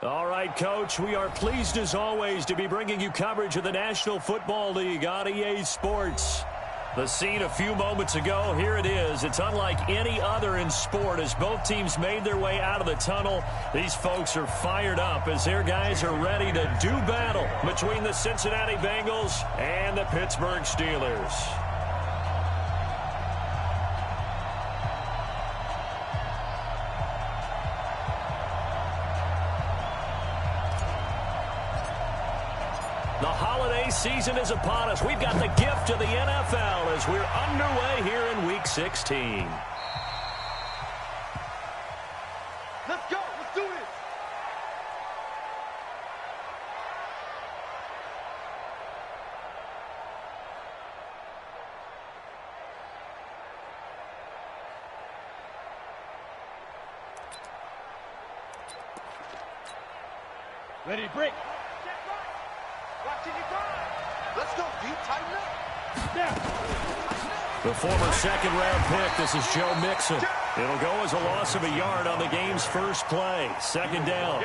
All right, Coach, we are pleased as always to be bringing you coverage of the National Football League on EA Sports. The scene a few moments ago, here it is. It's unlike any other in sport as both teams made their way out of the tunnel. These folks are fired up as their guys are ready to do battle between the Cincinnati Bengals and the Pittsburgh Steelers. The holiday season is upon us. We've got the gift of the NFL as we're underway here in Week 16. Let's go. Let's do this. Ready to break. Let's go, deep, tighten up. Yeah. The former second-round pick, this is Joe Mixon. It'll go as a loss of a yard on the game's first play. Second down.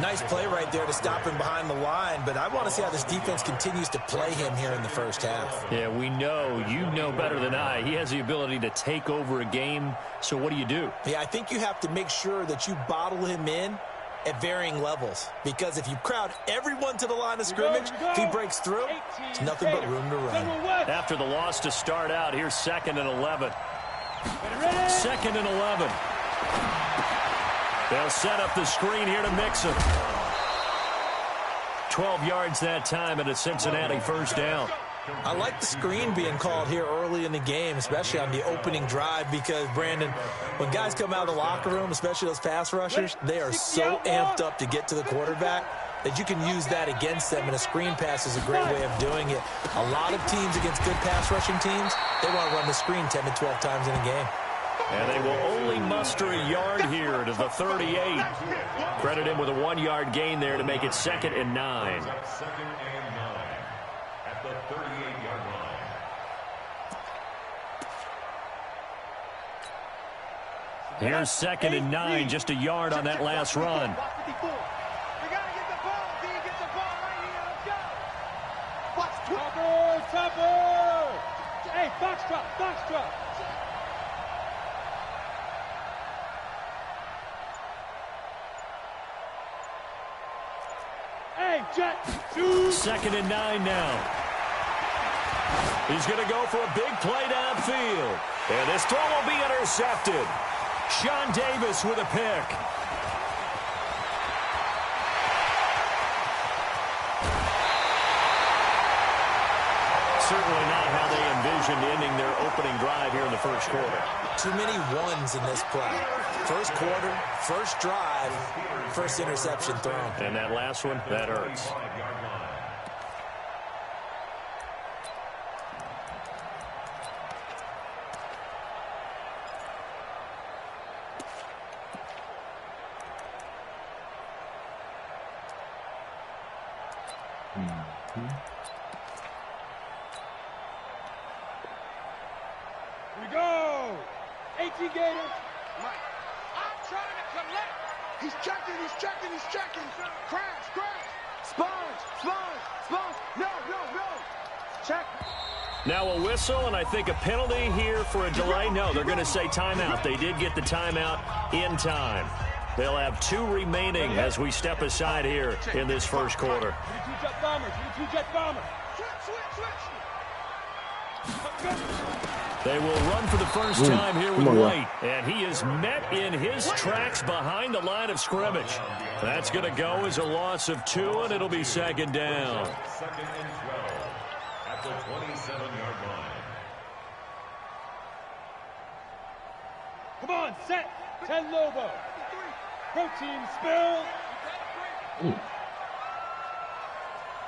Nice play right there to stop him behind the line, but I want to see how this defense continues to play him here in the first half. Yeah, we know. You know better than I. He has the ability to take over a game, so what do you do? Yeah, I think you have to make sure that you bottle him in at varying levels, because if you crowd everyone to the line of scrimmage, if he breaks through, it's nothing but room to run. After the loss to start out, here's 2nd and 11. 2nd and 11. They'll set up the screen here to Mixon. 12 yards that time and a Cincinnati first down. I like the screen being called here early in the game, especially on the opening drive, because, Brandon, when guys come out of the locker room, especially those pass rushers, they are so amped up to get to the quarterback that you can use that against them, and a screen pass is a great way of doing it. A lot of teams against good pass rushing teams, they want to run the screen 10 to 12 times in a game. And they will only muster a yard here to the 38. Credit him with a 1-yard gain there to make it 2nd and 9. At the 38-yard line. Here's 2nd and 9, just a yard on that last run. We got to get the ball. D, get the ball right here. Let's go. Watch Topper. Hey, foxtrot. Hey, Jet. 2nd and 9 now. He's going to go for a big play downfield. And this throw will be intercepted. Sean Davis with a pick. Certainly not how they envisioned ending their opening drive here in the first quarter. Too many ones in this play. First quarter, first drive, first interception thrown. And that last one, that hurts. We go. 18 Gators. I'm trying to collect. He's checking. Crash. Sponge. No. Check. Now a whistle, and I think a penalty here for a delay. No, they're going to say timeout. They did get the timeout in time. They'll have 2 remaining as we step aside here in this first quarter. Two jet bombers. Switch. They will run for the first time here with White. And he is met in his tracks behind the line of scrimmage. That's going to go as a loss of 2, and it'll be 2nd down. 2nd and 12 at the 27-yard line. Come on, set. 10 Lobo. Protein spill.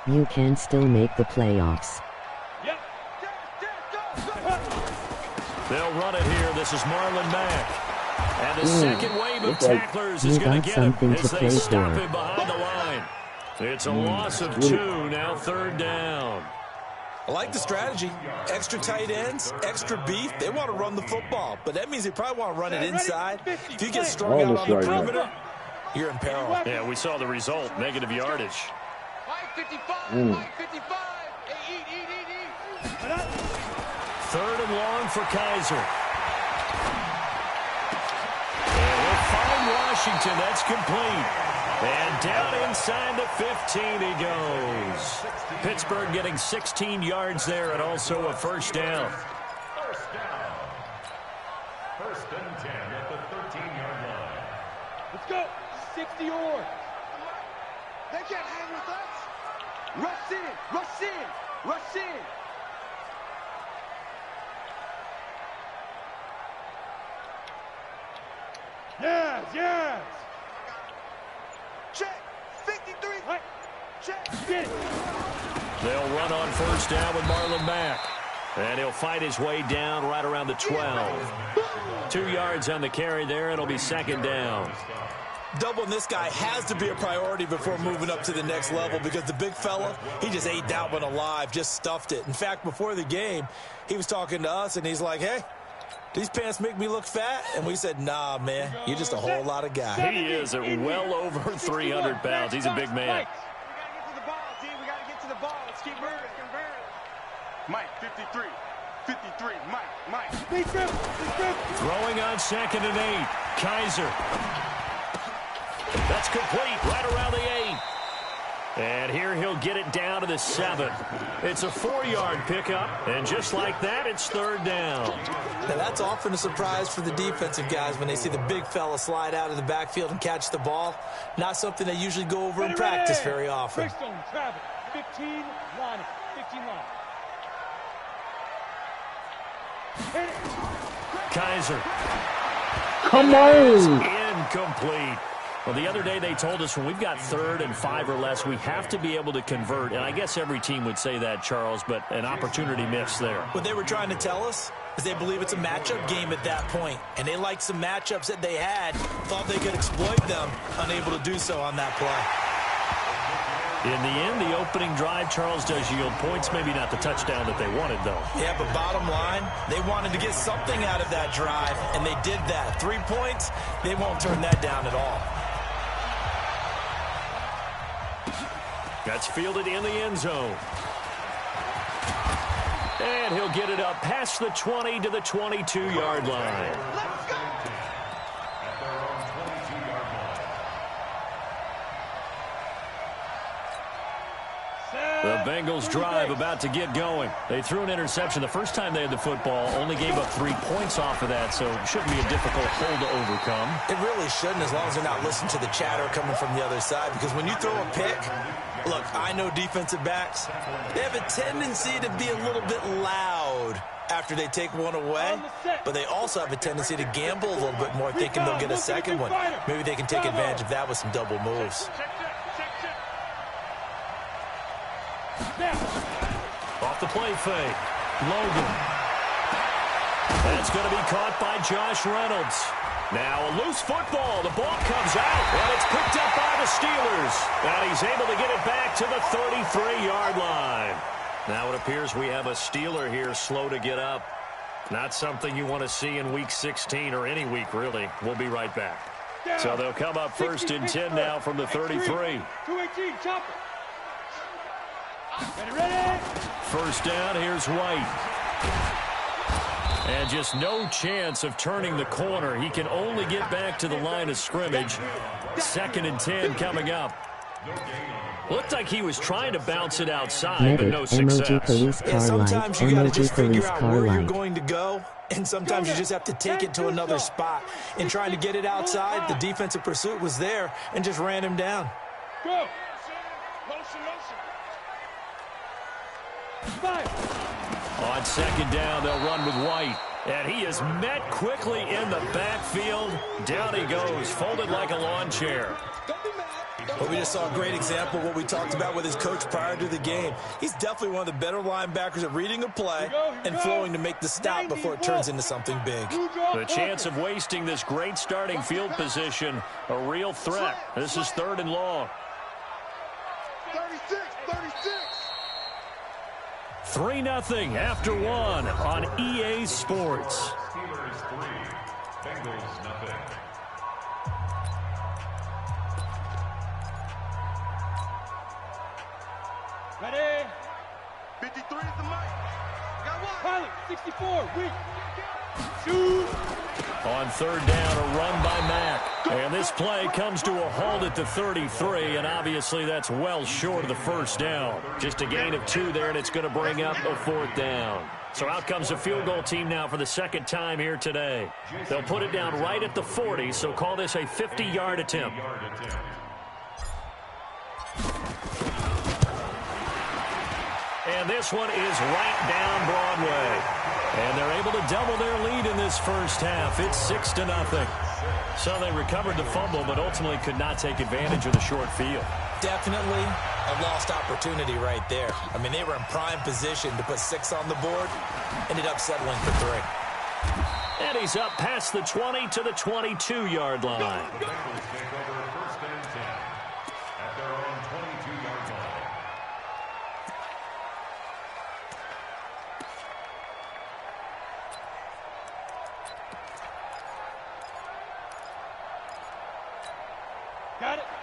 You can still make the playoffs. Yep. They'll run it here. This is Marlon Mack. And the second wave of tacklers is going to get him as they stop him behind the line. It's a loss of 2, now 3rd down. I like the strategy. Extra tight ends, extra beef. They want to run the football, but that means they probably want to run it inside. If you get strung out on the perimeter, you're in peril. Yeah, we saw the result, negative yardage. 55, 55. Eat. 3rd and long for Kaiser. And we'll find Washington. That's complete. And down inside the 15 he goes. Pittsburgh getting 16 yards there and also a first down. First and 10 at the 13-yard line. Let's go. 60 yards. They can't hang with us. Rush in. Yes. Check. 53. Check. Get it. They'll run on first down with Marlon Mack. And he'll fight his way down right around the 12. 2 yards on the carry there. It'll be second down. Doubling this guy has to be a priority before moving up to the next level because the big fella, he just ate that one alive, just stuffed it. In fact, before the game, he was talking to us, and he's like, hey, these pants make me look fat? And we said, nah, man, you're just a whole lot of guy. He is at well over 300 pounds. He's a big man. We got to get to the ball, D. We got to get to the ball. Let's keep moving. Mike, 53. Mike. Big grip. Throwing on 2nd and 8. Kaiser. That's complete right around the 8. And here he'll get it down to the 7. It's a 4-yard pickup, and just like that, it's 3rd down. Now, that's often a surprise for the defensive guys when they see the big fella slide out of the backfield and catch the ball. Not something they usually go over in practice very often. Brickstone, Travis, 15 line. Kaiser. Come on! Incomplete. Well, the other day they told us when we've got 3rd and 5 or less, we have to be able to convert. And I guess every team would say that, Charles, but an opportunity missed there. What they were trying to tell us is they believe it's a matchup game at that point. And they liked some matchups that they had, thought they could exploit them, unable to do so on that play. In the end, the opening drive, Charles, does yield points. Maybe not the touchdown that they wanted, though. Yeah, but bottom line, they wanted to get something out of that drive, and they did that. 3 points, they won't turn that down at all. That's fielded in the end zone. And he'll get it up past the 20 to the 22-yard line. Let's go! At their own 22-yard line. The Bengals drive about to get going. They threw an interception the first time they had the football, only gave up 3 points off of that, so it shouldn't be a difficult hole to overcome. It really shouldn't, as long as they're not listening to the chatter coming from the other side, because when you throw a pick, look, I know defensive backs, they have a tendency to be a little bit loud after they take one away, but they also have a tendency to gamble a little bit more, thinking they'll get a second one. Maybe they can take advantage of that with some double moves. Off the play fake. Logan. That's going to be caught by Josh Reynolds. Now a loose football. The ball comes out, and it's picked up by the Steelers. And he's able to get it back to the 33-yard line. Now it appears we have a Steeler here slow to get up. Not something you want to see in Week 16 or any week, really. We'll be right back. So they'll come up 1st and 10 now from the 33. 218, chop it. Ready? First down, here's White. And just no chance of turning the corner. He can only get back to the line of scrimmage. 2nd and 10 coming up. Looked like he was trying to bounce it outside, but no success. Yeah, sometimes you got to just figure out where you're going to go, and sometimes you just have to take it to another spot. In trying to get it outside, the defensive pursuit was there and just ran him down. Go. On 2nd down, they'll run with White. And he is met quickly in the backfield. Down he goes, folded like a lawn chair. But we just saw a great example of what we talked about with his coach prior to the game. He's definitely one of the better linebackers at reading a play and flowing to make the stop before it turns into something big. The chance of wasting this great starting field position, a real threat. This is 3rd and long. 3-0 after 1 on EA Sports. Steelers 3, Bengals 0. 53 is the mic. Got one. Pilot, 64, weak. Shoot. On third down, a run by Mack. And this play comes to a halt at the 33, and obviously that's well short of the first down. Just a gain of 2 there, and it's going to bring up a 4th down. So out comes a field goal team now for the second time here today. They'll put it down right at the 40, so call this a 50-yard attempt. And this one is right down Broadway. And they're able to double their lead in this first half. It's 6-0. So they recovered the fumble, but ultimately could not take advantage of the short field. Definitely a lost opportunity right there. I mean, they were in prime position to put 6 on the board. Ended up settling for 3. And he's up past the 20 to the 22-yard line. The Bengals take over 1st and 10 at their own 22-yard line.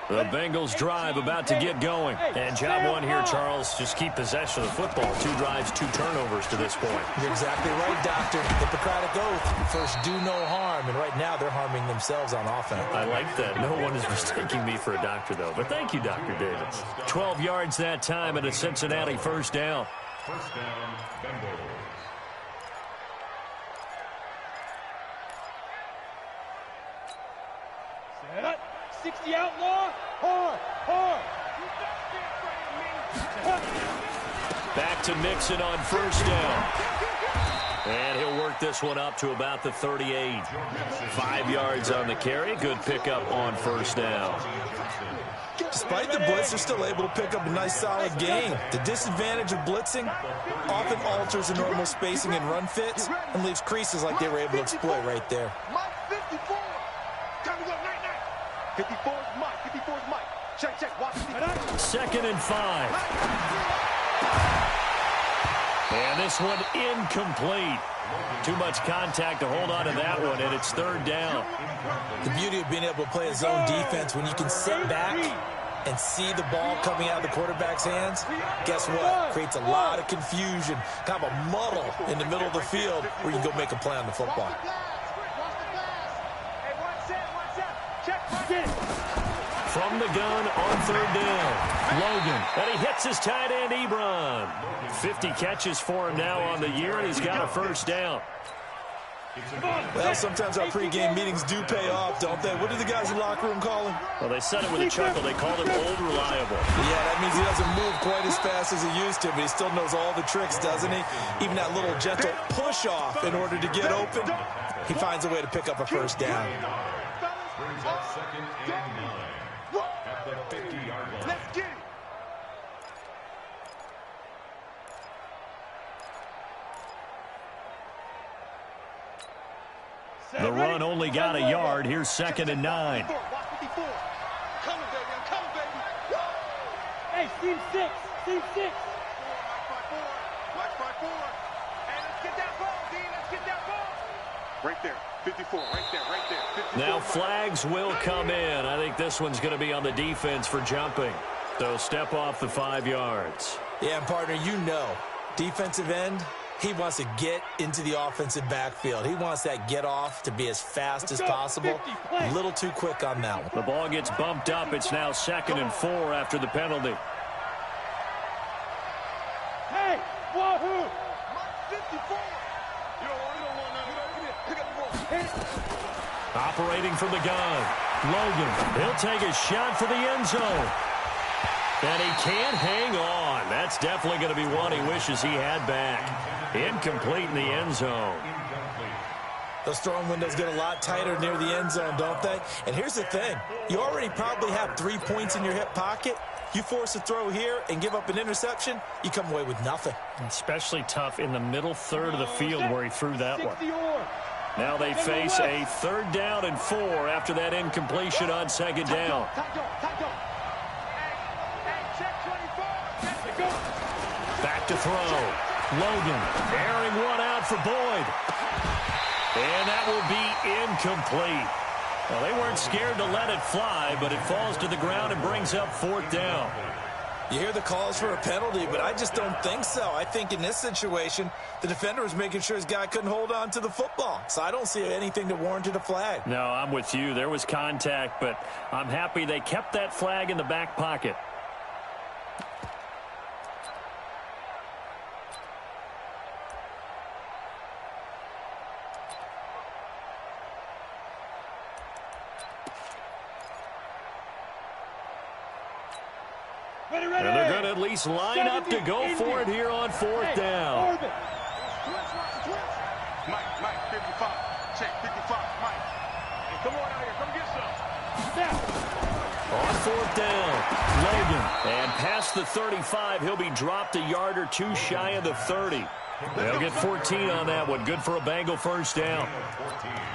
The Bengals drive about to get going. And job one here, Charles, just keep possession of the football. 2 drives, 2 turnovers to this point. You're exactly right, Doctor. Hippocratic oath. First, do no harm. And right now, they're harming themselves on offense. I like that. No one is mistaking me for a doctor, though. But thank you, Dr. Davis. 12 yards that time and a Cincinnati first down. First down, Bengals. 60 outlaw, hard. Back to Mixon on first down. And he'll work this one up to about the 38. 5 yards on the carry. Good pickup on first down. Despite the blitz, they're still able to pick up a nice, solid gain. The disadvantage of blitzing often alters the normal spacing and run fits and leaves creases like they were able to exploit right there. 54 is Mike. 54 is Mike. Check. Watch. 2nd and 5. And this one incomplete. Too much contact to hold on to that one, and it's 3rd down. The beauty of being able to play a zone defense when you can sit back and see the ball coming out of the quarterback's hands, guess what? Creates a lot of confusion, kind of a muddle in the middle of the field where you can go make a play on the football. From the gun on 3rd down, Logan. And he hits his tight end, Ebron. 50 catches for him now on the year, and he's got a first down. Well, sometimes our pregame meetings do pay off, don't they? What do the guys in the locker room call him? Well, they said it with a chuckle. They called him Old Reliable. Yeah, that means he doesn't move quite as fast as he used to, but he still knows all the tricks, doesn't he? Even that little gentle push-off in order to get open, he finds a way to pick up a first down. Brings up 2nd and 9 at the 50-yard line. Let's get it. The run only got a yard. Here's 2nd and 9. Watch 54. Coming, baby. I'm coming, baby. Hey, team 6. Team 6. Watch 54. And let's get that ball, D. Let's get that ball. Right there. 54. Right there. 54. Now flags will come in. I think this one's going to be on the defense for jumping. So step off the 5 yards. Yeah, partner, you know, defensive end, he wants to get into the offensive backfield. He wants that get off to be as fast as possible. A little too quick on that one. The ball gets bumped up. It's now 2nd and 4 after the penalty. Hey, wahoo! 54. You don't want none. Pick up the ball. Operating from the gun. Logan, he'll take a shot for the end zone. And he can't hang on. That's definitely going to be one he wishes he had back. Incomplete in the end zone. Those throwing windows get a lot tighter near the end zone, don't they? And here's the thing. You already probably have 3 points in your hip pocket. You force a throw here and give up an interception, you come away with nothing. Especially tough in the middle third of the field where he threw that one. Now they face a 3rd down and 4 after that incompletion on 2nd down. Back to throw. Logan airing one out for Boyd. And that will be incomplete. Well, they weren't scared to let it fly, but it falls to the ground and brings up 4th down. You hear the calls for a penalty, but I just don't think so. I think in this situation, the defender was making sure his guy couldn't hold on to the football. So I don't see anything that warranted a flag. No, I'm with you. There was contact, but I'm happy they kept that flag in the back pocket. Ready, And they're going to at least line up to go for it here on fourth down. Mike, 55. Check, 55, Mike. Hey, come on out here. Come get some. On fourth down, Logan. And past the 35, he'll be dropped a yard or two shy of the 30. They'll get 14 on that one. Good for a Bengal first down.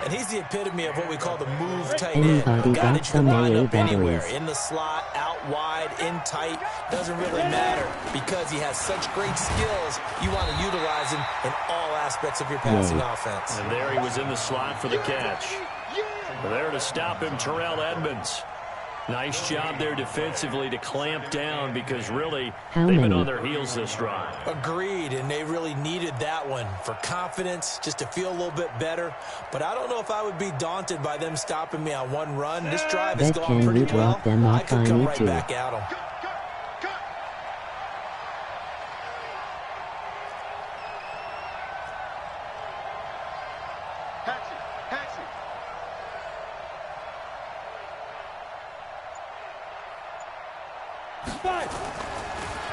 And he's the epitome of what we call the move tight Anybody end. Guy got that you some can line AA up anywhere. batteries? In the slot, out wide, in tight. Doesn't really matter because he has such great skills. You want to utilize him in all aspects of your passing offense. And there he was in the slot for the catch. There to stop him, Terrell Edmonds. Nice job there defensively to clamp down because really they've been on their heels this drive. Agreed, and they really needed that one for confidence, just to feel a little bit better. But I don't know if I would be daunted by them stopping me on one run. This drive has gone pretty well. I could come right back at them.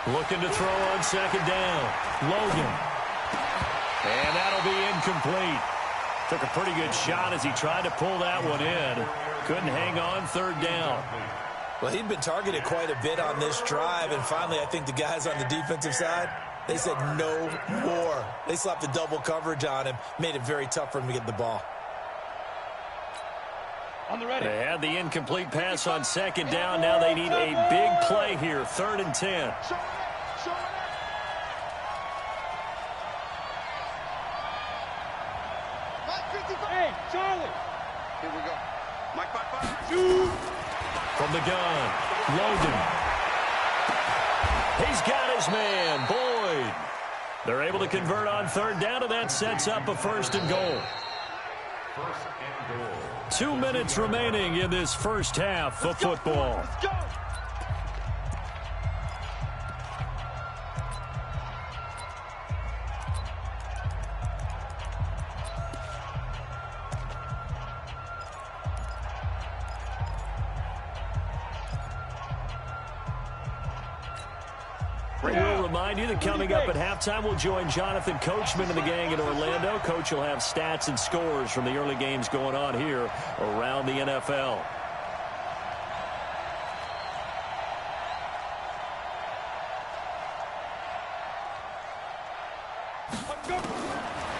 Looking to throw on second down. Logan. And that'll be incomplete. Took a pretty good shot as he tried to pull that one in. Couldn't hang on third down. Well, he'd been targeted quite a bit on this drive, and finally I think the guys on the defensive side, they said no more. They slapped the double coverage on him, made it very tough for him to get the ball. They had the incomplete pass on second down. Now they need a big play here, 3rd and 10. Hey, Charlie. Here we go. Mike 5-5. From the gun, Logan. He's got his man, Boyd. They're able to convert on third down, and that sets up a 1st and goal. 2 minutes remaining in this first half of football. Let's go. We'll remind you that coming up at halftime, we'll join Jonathan Coachman and the gang in Orlando. Coach will have stats and scores from the early games going on here around the NFL.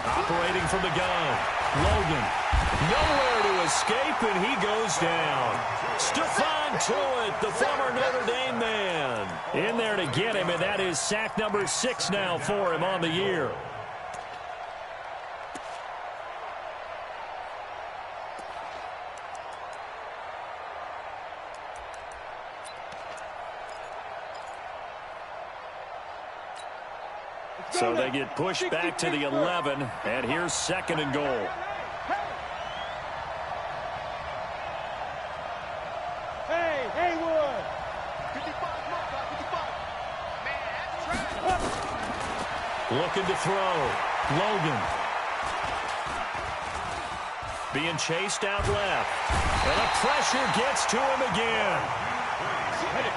Operating from the gun, Logan. Nowhere to escape, and he goes down. Stephon Tuitt, the former Notre Dame man, in there to get him, and that is sack number 6 now for him on the year. So they get pushed back to the 11, and here's 2nd and goal. Hey, Haywood. 55, 55. Man, that's trash. Looking to throw. Logan. Being chased out left. And the pressure gets to him again.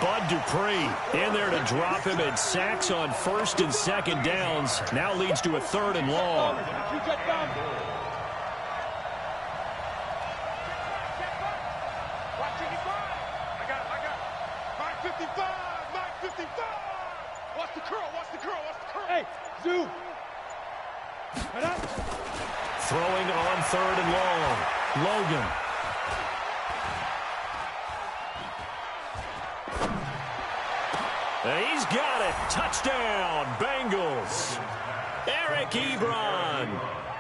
Bud Dupree in there to drop him, and sacks on 1st and 2nd downs. Now leads to a 3rd and long. Hey, Zoo. Throwing on 3rd and long. Logan. He's got it. Touchdown, Bengals. Eric Ebron,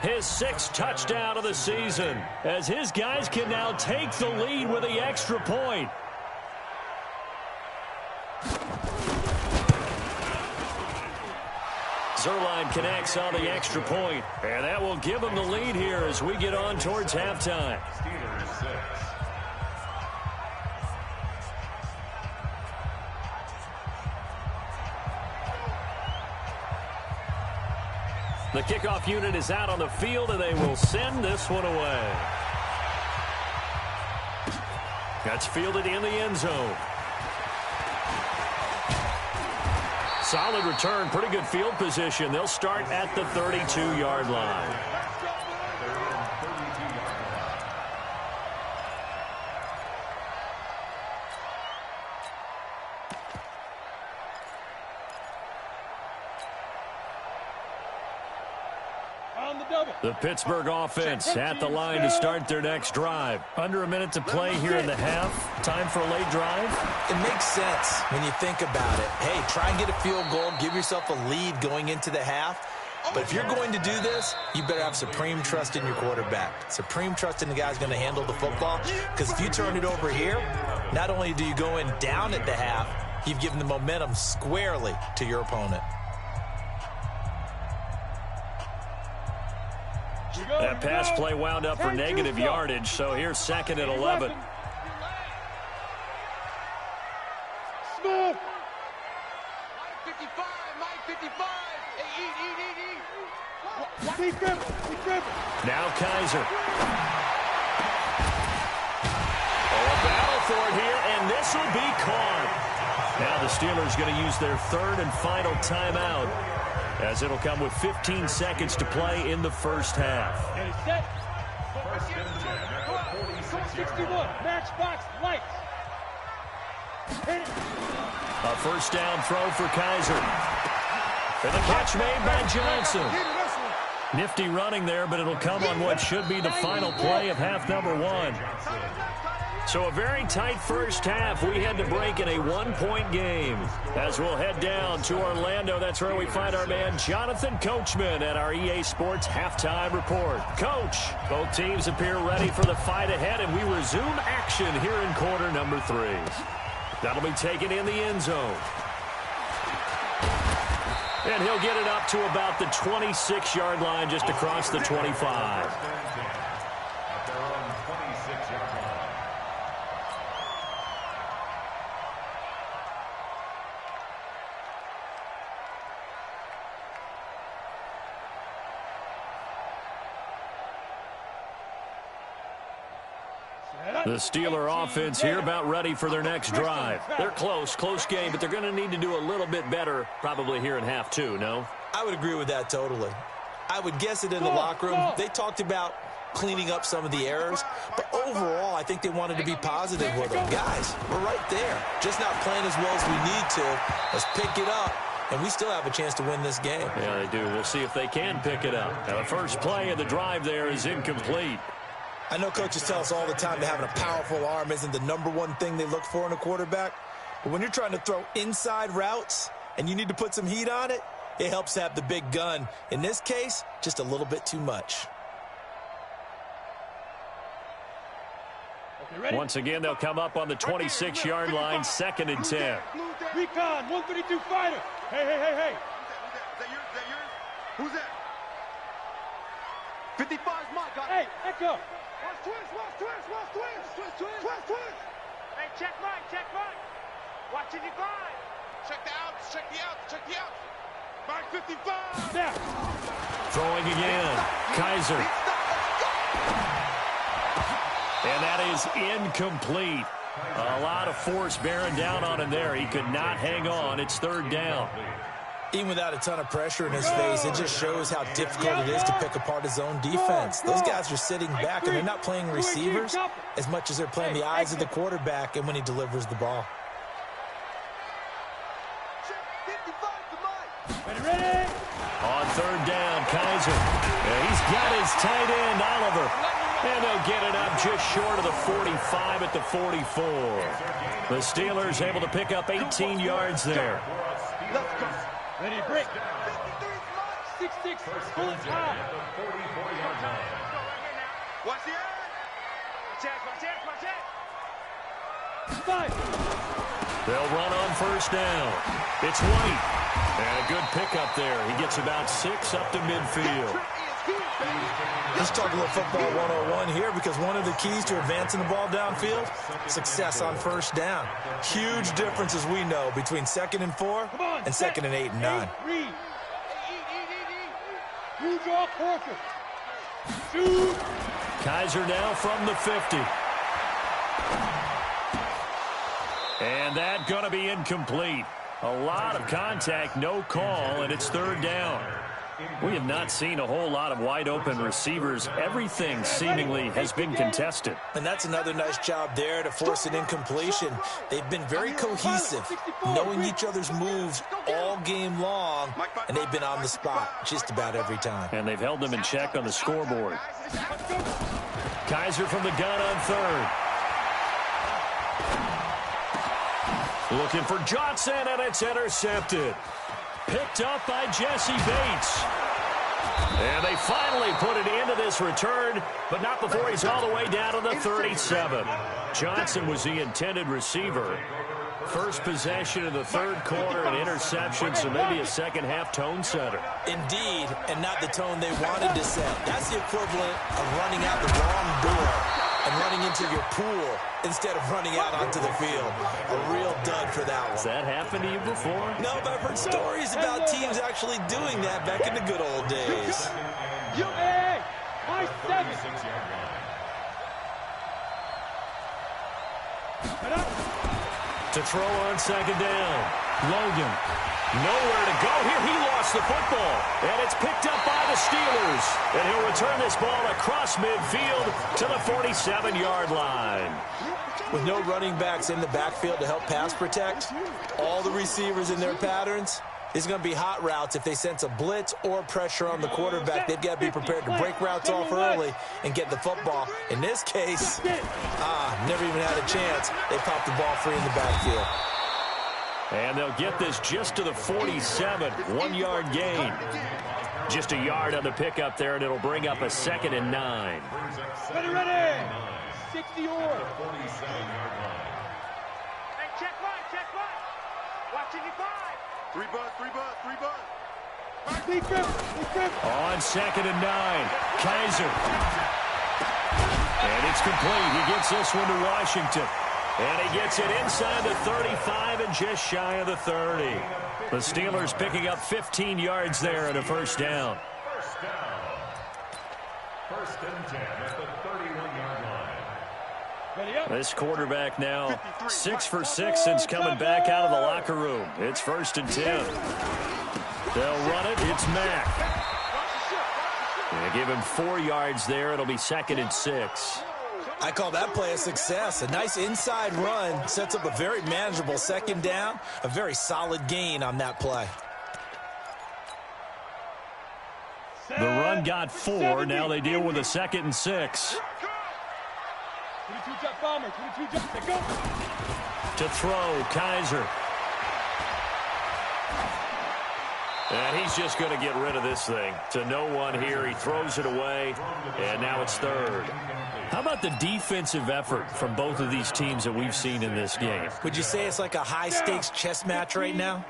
his 6th touchdown of the season, as his guys can now take the lead with the extra point. Zerline connects on the extra point, and that will give them the lead here as we get on towards halftime. Steelers 6. The kickoff unit is out on the field, and they will send this one away. That's fielded in the end zone. Solid return, pretty good field position. They'll start at the 32-yard line. The Pittsburgh offense at the line to start their next drive. Under a minute to play here in the half. Time for a late drive. It makes sense when you think about it. Hey, try and get a field goal. Give yourself a lead going into the half. But if you're going to do this, you better have supreme trust in your quarterback. Supreme trust in the guy's going to handle the football. Because if you turn it over here, not only do you go in down at the half, you've given the momentum squarely to your opponent. That pass play wound up for negative yardage, so here's 2nd and 11. Smooth. 55, Mike 55. Eat. Now Kaiser. Oh, a battle for it here, and this will be caught. Now the Steelers going to use their 3rd and final timeout, as it'll come with 15 seconds to play in the first half. And it's set. 61. Matchbox lights. A first down throw for Kaiser. And the catch made by Johnson. Nifty running there, but it'll come on what should be the final play of half number 1. So a very tight first half. We had to break in a 1-point game. As we'll head down to Orlando, that's where we find our man Jonathan Coachman at our EA Sports Halftime Report. Coach, both teams appear ready for the fight ahead, and we resume action here in quarter number 3. That'll be taken in the end zone. And he'll get it up to about the 26-yard line, just across the 25. At their own 26-yard line. The Steeler offense here about ready for their next drive. They're close game, but they're going to need to do a little bit better probably here in half 2, no? I would agree with that totally. I would guess it in the locker room. They talked about cleaning up some of the errors, but overall, I think they wanted to be positive with them. Guys, we're right there. Just not playing as well as we need to. Let's pick it up, and we still have a chance to win this game. Yeah, they do. We'll see if they can pick it up. Now, the first play of the drive there is incomplete. I know coaches tell us all the time that having a powerful arm isn't the #1 thing they look for in a quarterback. But when you're trying to throw inside routes and you need to put some heat on it, it helps to have the big gun. In this case, just a little bit too much. Once again, they'll come up on the 26-yard line, 2nd and 10. Recon, 132 fighter. Hey. Is that yours? Who's that? 55's my guy. Hey, Echo. Watch twist. Hey, check Mike. Watch 55. Check the outs. Mike 55. Now. Throwing again. Kaiser. And that is incomplete. A lot of force bearing down on him there. He could not hang on. It's 3rd down. Even without a ton of pressure in his face, it just shows how difficult it is to pick apart his own defense. Those guys are sitting back, and they're not playing receivers as much as they're playing the eyes of the quarterback and when he delivers the ball. Ready? On 3rd down, Kaiser. And he's got his tight end, Oliver. And they'll get it up just short of the 45 at the 44. The Steelers able to pick up 18 yards there. Let's go. Ready, break. 6-6, pull it high. Watch the eye. Five. They'll run on first down. It's White. And a good pickup there. He gets about 6 up to midfield. Let's talk a little football 101 here, because one of the keys to advancing the ball downfield, success on first down. Huge difference, as we know, between 2nd and 4 and 2nd and 8 and 9. You draw perfect. Shoot. Kaiser now from the 50. And that going to be incomplete. A lot of contact, no call, and it's 3rd down. We have not seen a whole lot of wide-open receivers. Everything seemingly has been contested. And that's another nice job there to force an incompletion. They've been very cohesive, knowing each other's moves all game long, and they've been on the spot just about every time. And they've held them in check on the scoreboard. Kaiser from the gun on 3rd. Looking for Johnson, and it's intercepted. Picked up by Jesse Bates. And they finally put it into this return, but not before he's all the way down to the 37. Johnson was the intended receiver. First possession of the 3rd quarter, an interception, so maybe a second-half tone setter. Indeed, and not the tone they wanted to set. That's the equivalent of running out the wrong door and running into your pool instead of running out onto the field. A real dud for that one. Has that happened to you before? No, but I've heard stories about teams actually doing that back in the good old days. Hey, my 7. To throw on 2nd down. Logan. Nowhere to go here. He lost the football. And it's picked up by the Steelers. And he'll return this ball across midfield to the 47-yard line. With no running backs in the backfield to help pass protect, all the receivers in their patterns, it's going to be hot routes. If they sense a blitz or pressure on the quarterback, they've got to be prepared to break routes off early and get the football. In this case, never even had a chance. They popped the ball free in the backfield. And they'll get this just to the 47, 1-yard gain. Just a yard on the pickup there, and it'll bring up a 2nd and 9. Ready. 60 or. Hey, check one. Watching you 5. 3 bud. On 2nd and 9, Kaiser. And it's complete. He gets this one to Washington. And he gets it inside the 35 and just shy of the 30. The Steelers picking up 15 yards there and a 1st down. First and 10 at the 31-yard line. This quarterback now 6 for 6 since coming back out of the locker room. It's 1st and 10. They'll run it. It's Mack. They give him 4 yards there. It'll be 2nd and 6. I call that play a success. A nice inside run sets up a very manageable 2nd down. A very solid gain on that play. The run got 4. Now they deal with a 2nd and 6. 22 jump bomber. 22 jump. Go. To throw, Kaiser. And he's just going to get rid of this thing. To no one here. He throws it away, and now it's 3rd. How about the defensive effort from both of these teams that we've seen in this game? Would you say it's like a high-stakes chess match right now?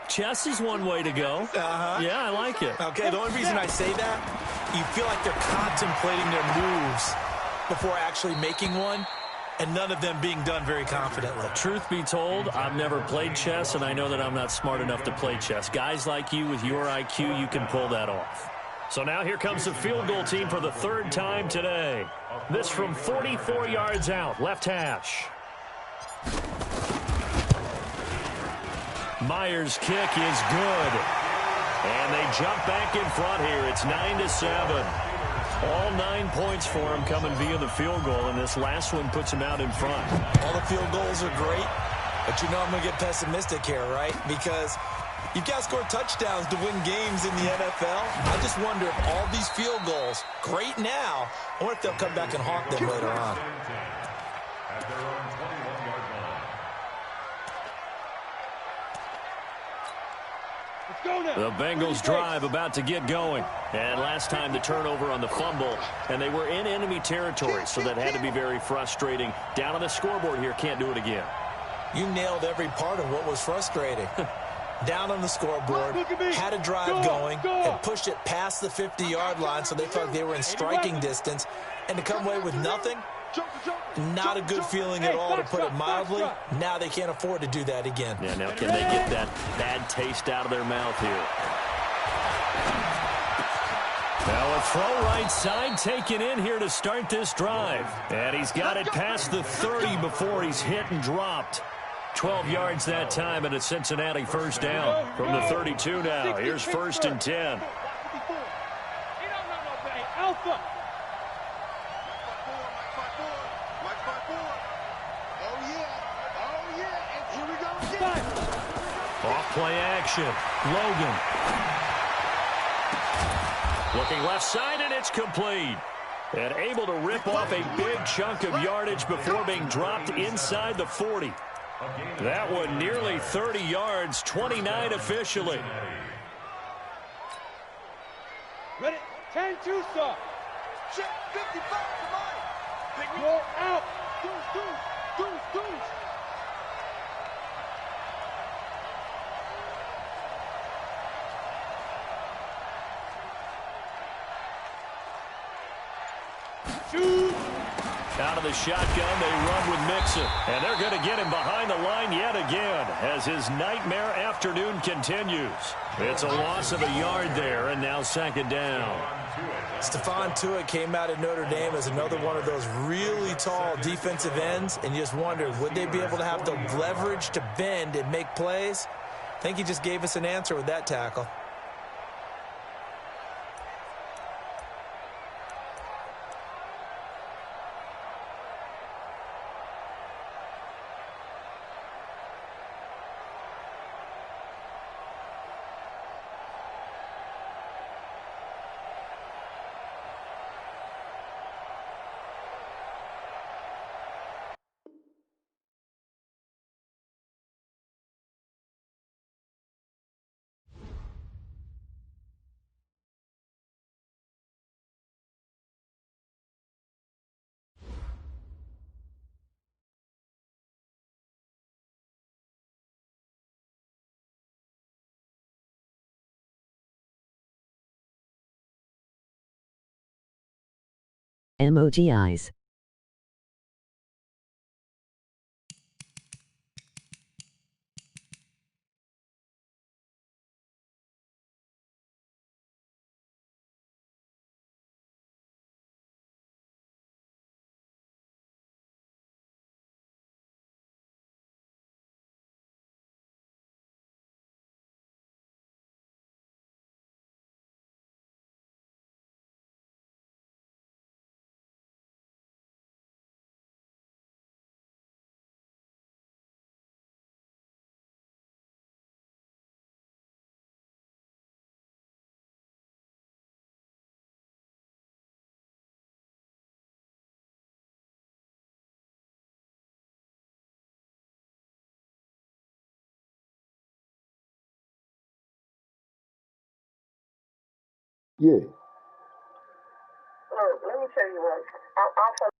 Chess is one way to go. Yeah, I like it. Okay, the only reason I say that, you feel like they're contemplating their moves before actually making one, and none of them being done very confidently. Truth be told, I've never played chess, and I know that I'm not smart enough to play chess. Guys like you with your IQ, you can pull that off. So now here comes the field goal team for the 3rd time today. This from 44 yards out, left hash. Myers' kick is good. And they jump back in front here. It's 9-7. All 9 points for him coming via the field goal, and this last one puts him out in front. All the field goals are great, but you know I'm going to get pessimistic here, right? Because you've got to score touchdowns to win games in the NFL. I just wonder if all these field goals, great now, or if they'll come back and haunt them later on. At their own 21-yard line. The Bengals drive about to get going. And last time the turnover on the fumble, and they were in enemy territory, so that had to be very frustrating. Down on the scoreboard here, can't do it again. You nailed every part of what was frustrating. Down on the scoreboard, had a drive going, had pushed it past the 50-yard line so they felt like they were in striking distance, and to come away with nothing, not a good feeling at all, to put it mildly. Now they can't afford to do that again. Yeah, now can they get that bad taste out of their mouth here? Now a throw right side taken in here to start this drive. And he's got it past the 30 before he's hit and dropped. 12 yards that time, and a Cincinnati first down from the 32 now. Here's 1st and 10. Alpha. Off play action. Logan. Looking left side, and it's complete. And able to rip off a big chunk of yardage before being dropped inside the 40. That one nearly 30 yards, 29 officially. Ready? 10-2, sir. Check 55 to mine. Roll out. Deuce. Shoot. Out of the shotgun, they run with Mixon. And they're going to get him behind the line yet again as his nightmare afternoon continues. It's a loss of a yard there, and now 2nd down. Stephon Tuitt came out of Notre Dame as another one of those really tall defensive ends, and you just wondered, would they be able to have the leverage to bend and make plays? I think he just gave us an answer with that tackle. Emojis. Yeah. Look, let me tell you what. I'm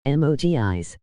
Emoji eyes.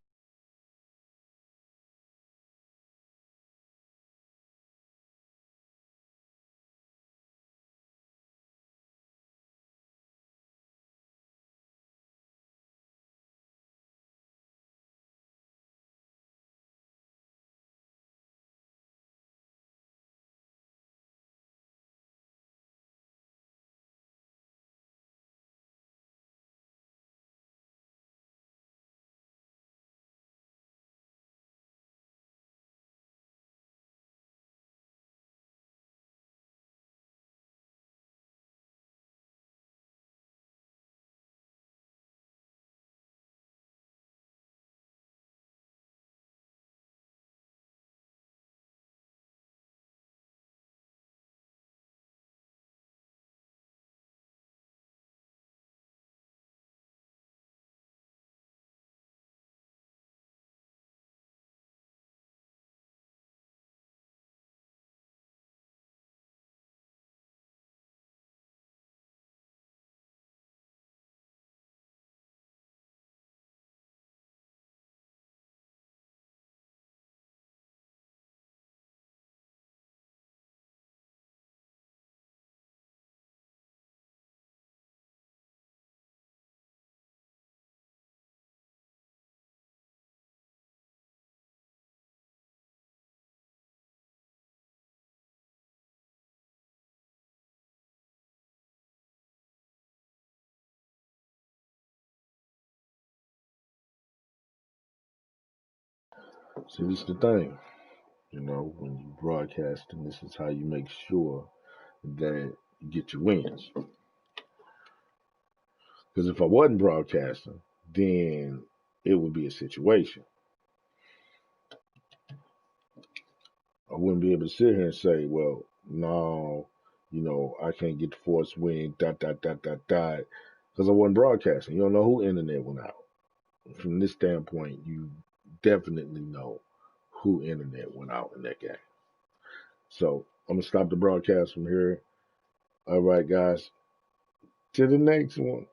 See, this is the thing. When you broadcasting, this is how you make sure that you get your wins. Because if I wasn't broadcasting, then it would be a situation. I wouldn't be able to sit here and say, well, no, I can't get the force win, dot, dot, dot, dot, dot, because I wasn't broadcasting. You don't know who internet went out. From this standpoint, you definitely know who internet went out in that game. So I'm going to stop the broadcast from here. All right, guys. To the next one.